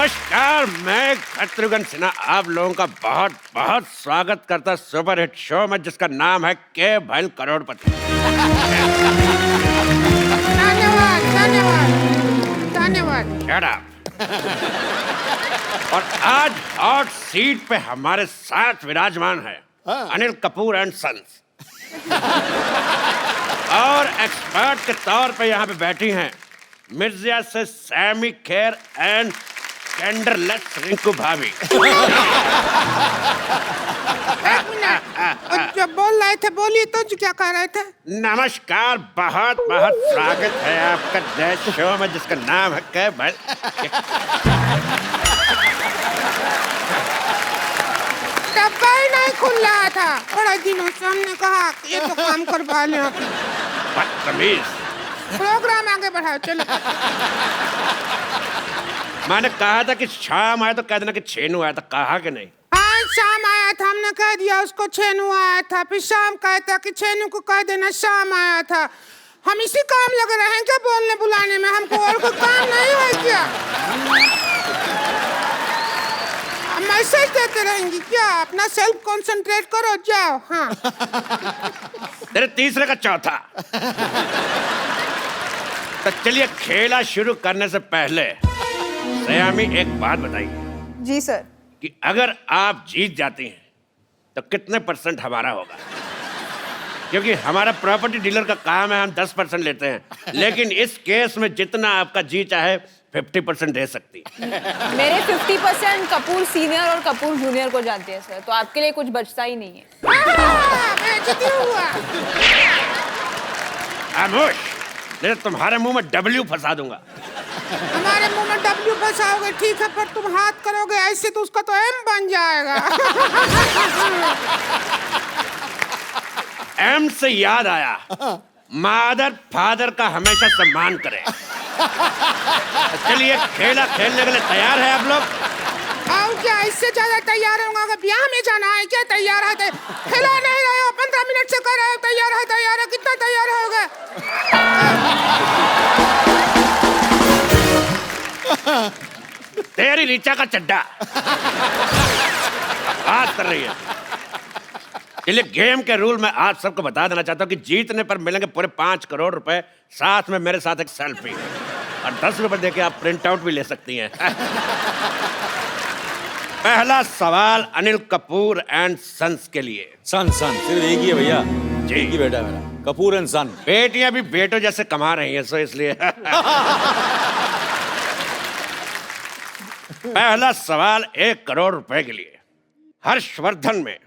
नमस्कार, मैं शत्रुघ्न सिन्हा आप लोगों का बहुत बहुत स्वागत करता सुपर हिट शो में जिसका नाम है के भैल करोड़पति। धन्यवाद धन्यवाद धन्यवाद। Shut up। और आज हॉट सीट पे हमारे साथ विराजमान है अनिल कपूर एंड सन्स। और एक्सपर्ट के तौर पे यहाँ पे बैठी हैं मिर्जिया से सैमी खेर एंड कैंडरलेस रिंकू भाभी। एक मिनट, और जो बोल रहे थे बोलिए तो, जो क्या कह रहे थे? नमस्कार, बहुत बहुत स्वागत है आपका नए शो में जिसका नाम है के भैल। डब्बा ही नहीं खुल रहा था, बड़ा दिनों से हमने कहा कि ये तो काम करवा लें। बदतमीज। प्रोग्राम आगे बढ़ाओ, चलो। मैंने कहा था कि शाम आया तो कह देना कि छेनू आया था, कहा कि नहीं? हाँ, शाम आया था, हमने कह दिया उसको छेनू आया था, फिर शाम कहता कि छेनू को कह देना शाम आया था। हम इसी काम लगे रहे हैं क्या बोलने बुलाने में? हमको और कोई काम नहीं है क्या? मैसेज देते रहेंगी क्या? अपना सेल्फ कंसंट्रेट करो, जाओ। हाँ, तेरे तीसरे का चौथा। तो चलिए, खेला शुरू करने से पहले सयामी एक बात बताइए। जी सर। कि अगर आप जीत जाती हैं तो कितने % हमारा होगा? क्योंकि हमारा प्रॉपर्टी डीलर का काम है, हम 10% लेते हैं, लेकिन इस केस में जितना आपका जी चाहे 50% दे सकती है। मेरे 50% कपूर सीनियर और कपूर जूनियर को जाते हैं सर, तो आपके लिए कुछ बचता ही नहीं है। बेइज्जती हुआ। खामोश, नहीं तो तुम्हारे मुंह में W फंसा दूंगा। हमारे मुंह में W फंसाओगे ठीक है, पर तुम हाथ करोगे ऐसे तो उसका तो M बन जाएगा। M से याद आया, मादर फादर का हमेशा सम्मान करें। चलिए, खेला खेलने के लिए तैयार है आप लोग? और क्या, इससे ज्यादा तैयार होगा? अगर ब्याह में जाना है क्या? तैयार है? खिला नहीं रहे हो, 15 मिनट से कर रहे हो तैयार है, कितना तैयार होगा? तेरी रीचा का चड्डा बात कर रही है। चलिए, गेम के रूल मैं आप सबको बता देना चाहता हूँ कि जीतने पर मिलेंगे पूरे 5 करोड़ रुपए, साथ में मेरे साथ एक सेल्फी, और 10 रुपए देके आप प्रिंट आउट भी ले सकती हैं। पहला सवाल अनिल कपूर एंड सन्स के लिए। सन सिर्फ एक ही है भैया जी। एक ही बेटा है मेरा, कपूर एंड सन। बेटियां भी बेटों जैसे कमा रही हैं, सो इसलिए। पहला सवाल 1 करोड़ रुपए के लिए। हर्षवर्धन में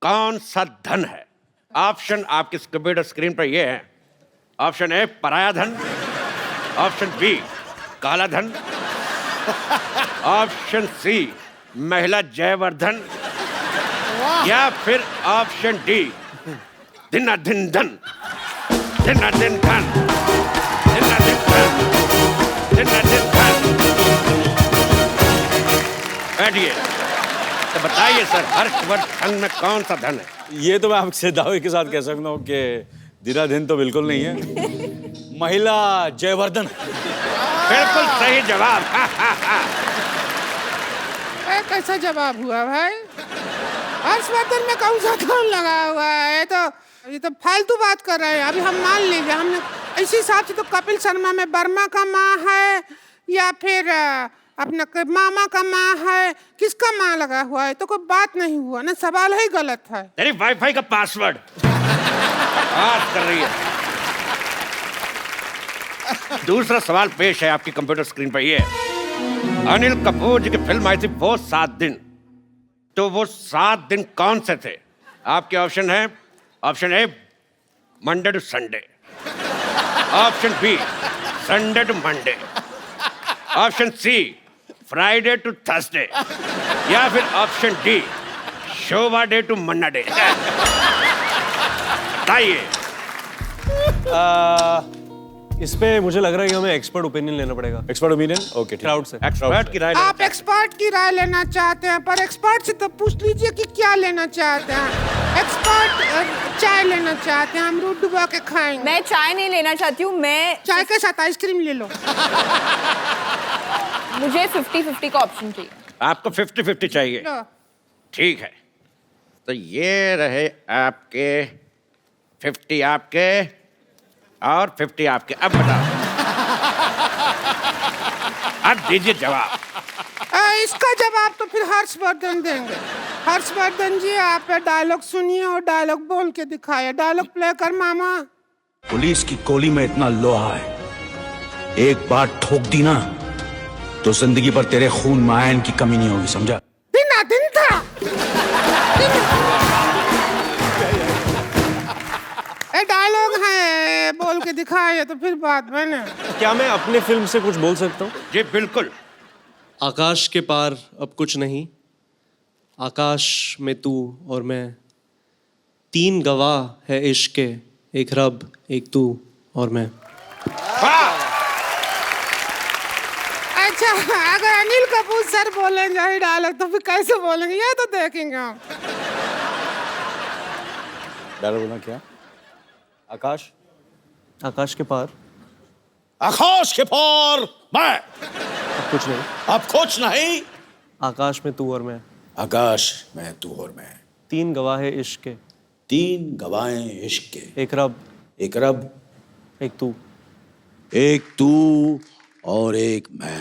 कौन सा धन है? ऑप्शन आपकी कंप्यूटर स्क्रीन पर ये है। ऑप्शन ए पराया धन, ऑप्शन बी काला धन, ऑप्शन सी महिला जयवर्धन, या फिर ऑप्शन डी दिन धन, दिन धन, दिन धन। बैठिए, तो बताइए सर, हर्षवर्धन में कौन सा धन है? ये तो मैं आपसे दावे के साथ कह सकता हूँ कि दिन तो बिल्कुल नहीं है। महिला जयवर्धन। बिल्कुल सही जवाब। कैसा जवाब हुआ भाई? हर्षवर्धन में कौन सा धन लगा हुआ है? ये तो फालतू बात कर रहे हैं। अभी हम मान लीजिए, हमने इसी हिसाब से तो कपिल शर्मा में वर्मा का माँ है, या फिर अपना मामा का माँ है, किसका माँ लगा हुआ है? तो कोई बात नहीं हुआ ना, सवाल ही गलत है। तेरी वाईफाई का पासवर्ड बात कर रही है। दूसरा सवाल पेश है आपकी कंप्यूटर स्क्रीन पर। ये अनिल कपूर जी की फिल्म आई थी वो 7 दिन, तो वो 7 दिन कौन से थे? आपके ऑप्शन है। Option A Monday to Sunday, option B Sunday to Monday, option C Friday to Thursday, या फिर option D Shobha De to Manna Dey. बताइए। इस पे मुझे लग रहा है कि हमें एक्सपर्ट ओपिनियन लेना पड़ेगा। Expert opinion? ओके, क्राउड से। एक्सपर्ट की राय। आप एक्सपर्ट की राय लेना चाहते हैं, पर एक्सपर्ट से तो पूछ लीजिए कि क्या लेना चाहते हैं। एक्सपर्ट चाय लेना चाहते हैं, अमरूद डुबा के खाएंगे। मैं चाय नहीं लेना चाहती हूँ, मैं चाय के साथ आइसक्रीम ले लो। मुझे 50-50 का ऑप्शन चाहिए। आपको 50-50 चाहिए? लो, ठीक है, तो ये रहे आपके 50 आपके और 50 आपके। अब बताओ, अब दीजिए जवाब। इसका जवाब तो फिर हर्षवर्धन देंगे। हर्षवर्धन जी, आप डायलॉग सुनिए और डायलॉग बोल के दिखाइए। डायलॉग प्ले कर मामा। पुलिस की गोली में इतना लोहा है, एक बार ठोक दी ना तो जिंदगी भर तेरे खून में आयरन की कमी नहीं होगी, समझा? दिन था। डायलॉग है, बोल के दिखाइए तो फिर बात बने। क्या मैं अपने फिल्म से कुछ बोल सकता हूँ? जी बिल्कुल। आकाश के पार अब कुछ नहीं, आकाश में तू और मैं, 3 गवाह है इश्क के, एक रब, एक तू और मैं। वाह! अच्छा, अगर अनिल कपूर सर बोलेंगे यही डायलॉग तो फिर कैसे बोलेंगे, ये तो देखेंगे हम। डायलॉग बोलना क्या? आकाश, आकाश के पार आकाश के पार मैं, अब कुछ नहीं, अब कुछ नहीं, आकाश में तू और मैं, आकाश में तू और मैं, 3 गवाह है इश्क के, 3 गवाहें इश्क के, एक रब, एक रब, एक तू। एक तू और एक मैं।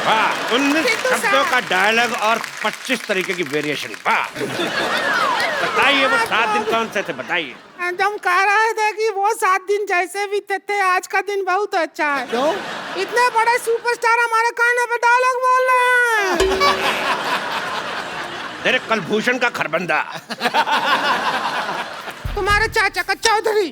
वाह! 19 शब्दों का डायलॉग और 25 तरीके की वेरिएशन। वाह! बताइए वो 7 दिन कौन से थे, बताइए। हम कह रहे थे कि वो 7 दिन जैसे भी थे, आज का दिन बहुत अच्छा है। क्यों? इतने बड़े सुपरस्टार हमारे कान पे डायलॉग बोल रहे हैं। तेरे कलभूषण का खरबंदा। तुम्हारे चाचा का चौधरी।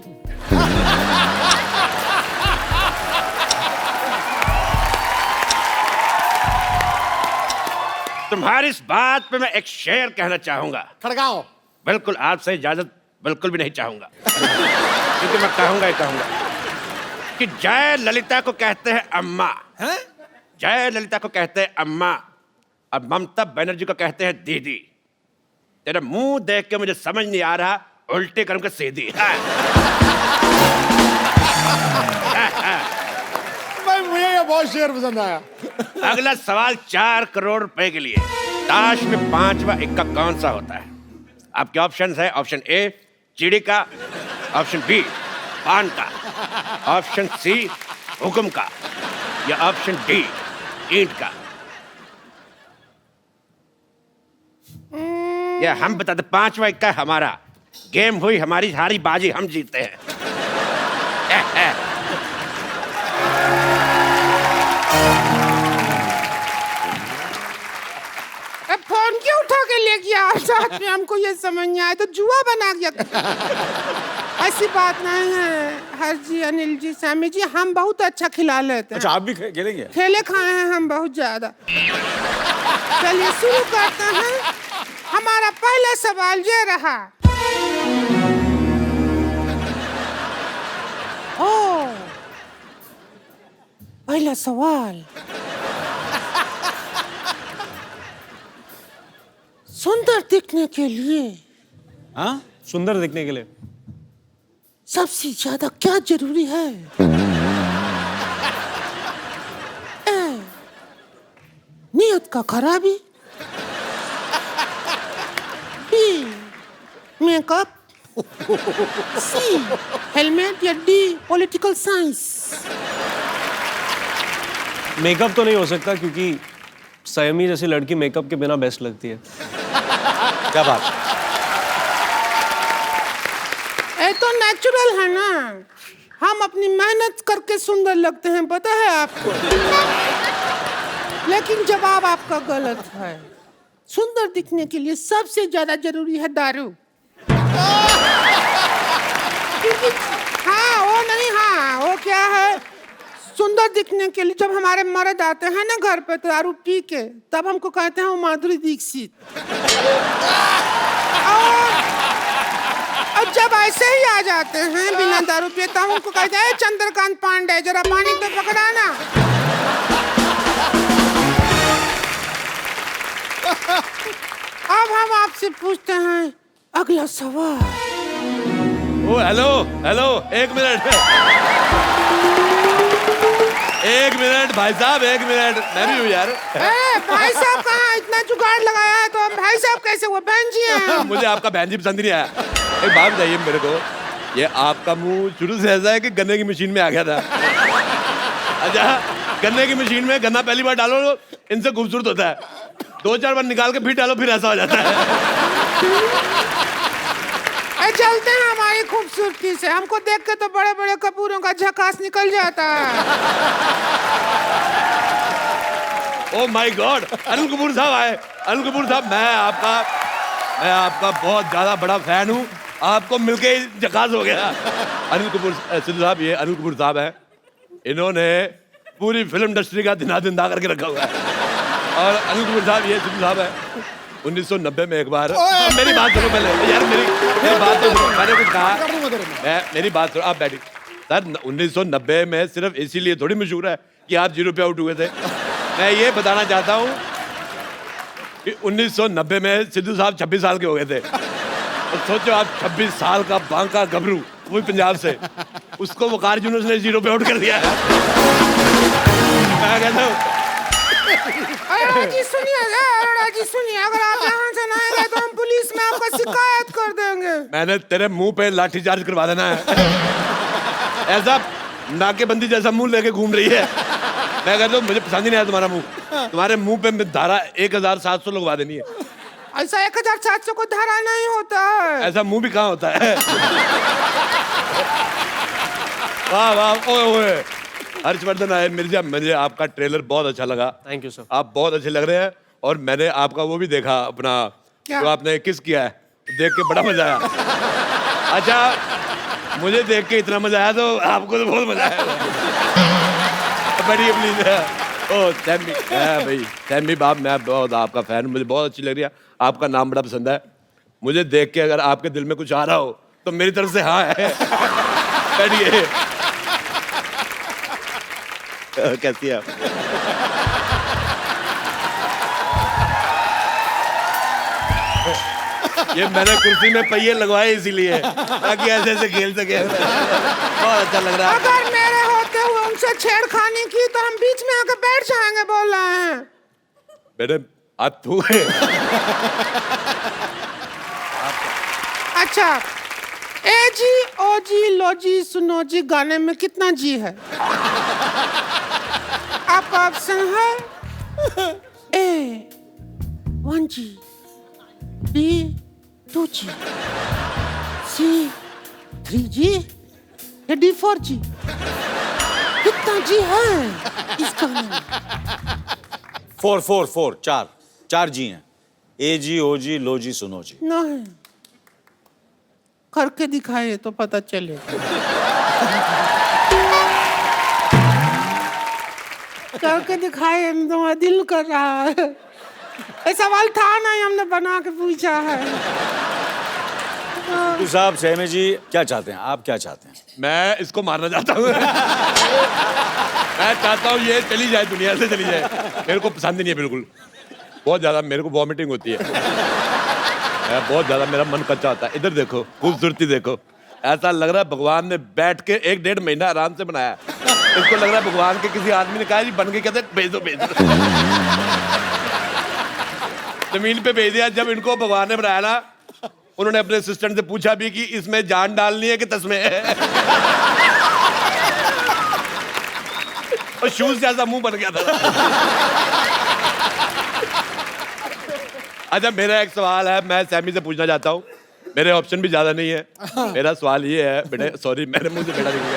तुम्हारी इस बात पे मैं एक शेर कहना चाहूंगा। खड़गाओ। बिल्कुल, आपसे इजाजत बिल्कुल भी नहीं चाहूंगा, क्योंकि मैं कहूंगा ही कहूंगा कि जय ललिता को कहते हैं अम्मा, जय ललिता को कहते हैं अम्मा, और ममता बनर्जी को कहते हैं दीदी। तेरा मुंह देख के मुझे समझ नहीं आ रहा, उल्टे कर्म के सीधी। भाई मुझे ये बहुत शेर पसंद आया। अगला सवाल 4 करोड़ रुपए के लिए। ताश में 5वां इक्का कौन सा होता है? आपके ऑप्शन है, ऑप्शन ए चिड़ी का, ऑप्शन बी पान का, ऑप्शन सी हुक्म का, या ऑप्शन डी ईंट का। या हम बता दे, 5वां इक्का हमारा। गेम हुई हमारी, हारी बाजी हम जीतते हैं। अब फोन क्यों उठा के ले गया आप साथ में? हमको ये समझ नहीं आया, तो जुआ बना गया। ऐसी बात नहीं है हर जी, अनिल जी, सामी जी, हम बहुत अच्छा खिला लेते हैं। अच्छा आप भी खेलेंगे? खेले खाए हैं हम बहुत ज्यादा। चलिए शुरू करते हैं। हमारा पहला सवाल ये रहा। ओ, पहला सवाल। सुंदर दिखने के लिए, हाँ, सुंदर दिखने के लिए सबसे ज्यादा क्या जरूरी है? ए, नियत का खराबी, बी मेकअप, सी हेलमेट, या डी पॉलिटिकल साइंस। मेकअप तो नहीं हो सकता, क्योंकि सयमी जैसी लड़की मेकअप के बिना बेस्ट लगती है। क्या बात? ये तो नेचुरल है ना, हम अपनी मेहनत करके सुंदर लगते हैं, पता है आपको। लेकिन जवाब आपका गलत है। सुंदर दिखने के लिए सबसे ज्यादा जरूरी है दारू। क्योंकि हाँ, वो नहीं, हाँ वो क्या है, सुंदर दिखने के लिए जब हमारे मर्द आते हैं ना घर पे तो दारू पी के, तब हमको कहते हैं वो माधुरी दीक्षित। और जब ऐसे ही आ जाते हैं बिना दारू पिए, तब हमको कहते हैं चंद्रकांत पांडे, जरा पानी तो पकड़ाना। अब हम आपसे पूछते हैं अगला सवाल। ओ हेलो हेलो, 1 मिनट, एक मिनट भाई साहब, एक मिनट, मैं भी हूँ यार। भाई साहब कहाँ, इतना जुगाड़ लगाया है तो हम भाई साहब कैसे हुए? बहन जी हैं। मुझे आपका बहन जी पसंद नहीं आया। एक बात बताइए मेरे को, ये आपका मुंह शुरू से ऐसा है कि गन्ने की मशीन में आ गया था? अच्छा, गन्ने की मशीन में गन्ना पहली बार डालो इनसे खूबसूरत होता है, 2-4 बार निकाल के फिर डालो फिर ऐसा हो जाता है। चलते हैं हमारी खूबसूरती से, हमको देख के तो बड़े बड़े कपूरों का झकास निकल जाता है। Oh my God, Anil Kapoor साहब आए। अनिल कपूर साहब, मैं आपका बहुत ज्यादा बड़ा फैन हूँ, आपको मिलके ही झकास हो गया। अनिल कपूर सिद्धू साहब, ये अनिल कपूर साहब है, इन्होंने पूरी फिल्म इंडस्ट्री का दिना करके रखा हुआ है। और अनिल कपूर साहब, ये सिद्धू साहब है, 1990 में एक बार, मेरी बात सुनो पहले यार, मेरी बात तो सुनो, मैंने कुछ कहा, मेरी बात सुनो, आप बैठिए। सर 1990 में सिर्फ इसीलिए थोड़ी मशहूर है कि आप 0 पे आउट हुए थे। मैं ये बताना चाहता हूँ कि 1990 में सिद्धू साहब 26 साल के हो गए थे। और सोचो आप 26 साल का बांका गबरू, वो पंजाब से, उसको वकार यूनुस ने 0 पे आउट कर दिया। मैं कहता हूँ अरोड़ा जी सुनिए, अगर आप यहाँ से ना गए तो हम पुलिस में आपका शिकायत कर देंगे। मैंने तेरे मुंह पे लाठीचार्ज करवा देना है। ऐसा नाकेबंदी जैसा मुंह लेके घूम रही है। मैं कहता हूँ मुझे पसंद ही नहीं है तुम्हारा मुंह, तुम्हारे मुंह पे धारा 1700 लगवा देनी है। ऐसा 1700 को धारा नहीं होता है। ऐसा मुंह भी कहाँ होता है? वाह वाह, ओए ओए, हर्षवर्धन आए मिर्जा, मुझे आपका ट्रेलर बहुत अच्छा लगा। Thank you sir. आप बहुत अच्छे लग रहे हैं, और मैंने आपका वो भी देखा अपना, जो आपने किस किया है, देख के बड़ा मजा आया। अच्छा, मुझे देख के इतना मजा आया तो आपको तो बहुत मजा आया। बड़ी प्लीज है। ओह सैमी, भाई सैमी बाप, मैं बहुत आपका फैन हूँ, मुझे बहुत अच्छी लग रही है, आपका नाम बड़ा पसंद है। मुझे देख के अगर आपके दिल में कुछ आ रहा हो तो मेरी तरफ से हाँ है। बैठिए। कैसी है आप? ये मैंने कुर्सी में पहिए लगवाए इसीलिए, ताकि ऐसे ऐसे खेल सके। बहुत अच्छा लग रहा है। अगर मेरे होते हुए उनसे छेड़खानी की तो हम बीच में आके बैठ जाएंगे, बोल रहे हैं। मैडम आप तू है। अच्छा, ए जी ओ जी लो जी सुनो जी गाने में कितना जी है? आपका ऑप्शन है ए 1G, B 2G, C 3G या D 4G? कितना जी है इस गाने में? 4 4 जी हैं। ए जी, ओ जी, लो जी, सुनो जी। नहीं, करके दिखाए तो पता चलेगा। करके दिखाए, तुम्हारा दिल कर रहा है। ये सवाल था नहीं, हमने बना के पूछा है। सिद्धू साहब, सहमे जी क्या चाहते हैं? आप क्या चाहते हैं? मैं इसको मारना चाहता हूँ। मैं चाहता हूँ ये चली जाए, दुनिया से चली जाए। मेरे को पसंद नहीं है बिल्कुल, बहुत ज्यादा मेरे को वॉमिटिंग होती है। बहुत ज्यादा मेरा मन कच्चा होता है। इधर देखो, खूबसूरती देखो, ऐसा लग रहा है भगवान ने बैठ के 1-1.5 महीना आराम से बनाया। इसको लग रहा है भगवान के किसी आदमी ने कहा जी बन के, कहते भेज दो भेज दो। जमीन पे भेज दिया। जब इनको भगवान ने बनाया ना, उन्होंने अपने असिस्टेंट से पूछा भी कि इसमें जान डालनी है कि तस्में है। और शूज जैसा मुंह बन गया था। अच्छा, मेरा एक सवाल है, मैं सैमी से पूछना चाहता हूँ। मेरे ऑप्शन भी ज्यादा नहीं है। मेरा सवाल ये है बेटे, सॉरी मेरे मुंह से बेटा निकल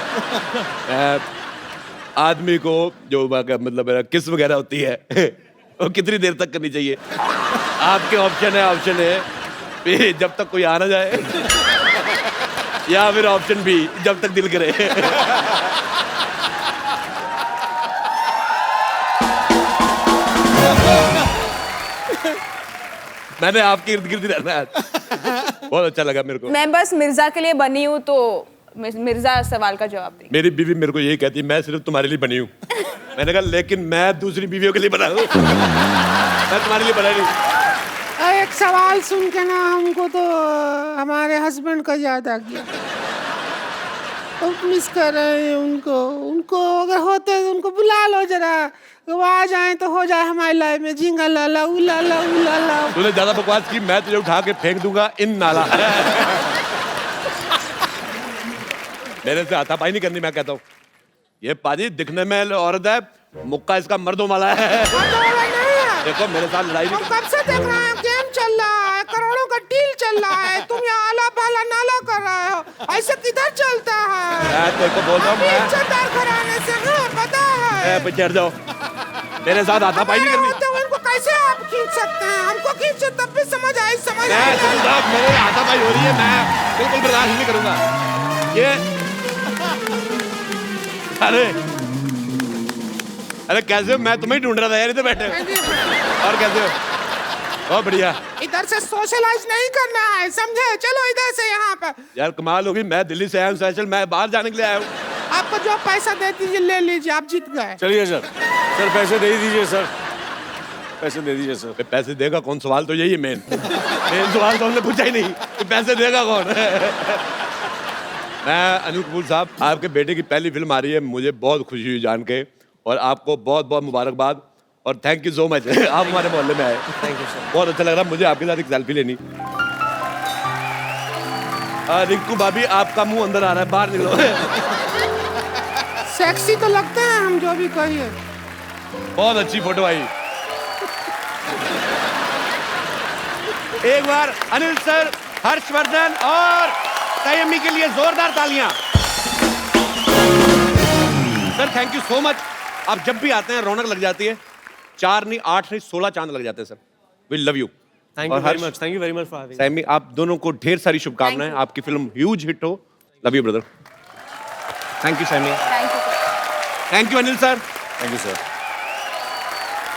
गया। आदमी को जो मतलब किस वगैरह होती है वो कितनी देर तक करनी चाहिए? आपके ऑप्शन है जब तक कोई आ ना जाए, या फिर ऑप्शन बी जब तक दिल करे। मैंने आपके इर्द गिर्द रहना है। बहुत अच्छा लगा मेरे को। मैं बस मिर्जा के लिए बनी हूँ, तो मिर्जा सवाल का जवाब दें। मेरी बीवी मेरे को यही कहती है, मैं सिर्फ तुम्हारे लिए बनी हूँ। मैंने कहा लेकिन मैं दूसरी बीवियों के लिए बना हूँ, मैं तुम्हारे लिए बना नहीं। एक सवाल सुन के ना हमको तो हमारे हस्बैंड का याद आ गया। बहुत मिस कर रहे हैं उनको। उनको अगर होते तो उनको बुला लो जरा, वो आ जाए तो हो जाए हमारी लाइफ में झिंगा लाला उलाला उलाला। तूने ज्यादा बकवास की, मैं तुझे उठा के फेंक दूंगा इन नाला। मेरे से हाथापाई नहीं करनी, मैं कहता हूँ। ये पाजी दिखने में औरत है, मुक्का इसका मर्दों वाला है। देखो मेरे साथ लड़ाई नहीं। कब से देख रहे हैं, गेम चल रहा है, करोड़ों का डील चल रहा है, तुम यहाँ आला भाला नाला कर रहे हो, ऐसे किधर चलता है? मैं तेरे को बोल रहा हूँ, इज्जतदार घराने से है, पता है। चढ़ जाओ, मेरे साथ हाथापाई नहीं करनी। तो इनको कैसे आप खींच सकते हैं? हमको खींचो तब भी समझ आई, समझ मैं आई। साहब मेरे हाथापाई हो रही है, मैं बिल्कुल बर्दाश्त नहीं करूंगा ये। अरे कैसे हो? मैं तुम्हें ही ढूंढ रहा था यार, इधर बैठे हो। और कैसे हो? बहुत बढ़िया। इधर से सोशलाइज नहीं करना है, समझे? चलो इधर से यहाँ पर। यार कमाल होगी, मैं दिल्ली से आया हूँ स्पेशल, मैं बाहर जाने के लिए आया हूँ। आपको जो पैसा दे दीजिए ले लीजिए, आप जीत गए। चलिए सर, सर पैसे दे दीजिए सर, पैसे दे दीजिए सर। पैसे देगा कौन? सवाल तो यही है मेन। मेन सवाल तो हमने पूछा ही नहीं कि पैसे देगा कौन। मैं अनिल कपूर साहब, आपके बेटे की पहली फिल्म आ रही है, मुझे बहुत खुशी हुई जान के, और आपको बहुत बहुत मुबारकबाद और थैंक यू सो मच। आप हमारे मोहल्ले में आए, थैंक यू सर, बहुत अच्छा लग रहा मुझे आपके साथ एक सेल्फी लेनी। रिंकू भाभी, आपका मुंह अंदर आ रहा है, बाहर निकलो। सेक्सी तो लगते हैं हम, जो भी कहिए। बहुत अच्छी फोटो आई। एक बार अनिल सर, हर्षवर्धन और संयमी के लिए जोरदार तालियां। Sir thank you so much. आप जब भी आते हैं रौनक लग जाती है। 4 नहीं 8 नहीं 16 चांद लग जाते हैं sir. We love you. Thank you very much, thank you very much for having. Sammy, आप दोनों को ढेर सारी शुभकामनाएं, आपकी फिल्म ह्यूज हिट हो। Love you brother. Thank you Sammy. Thank you. Thank you Anil sir. Thank you sir.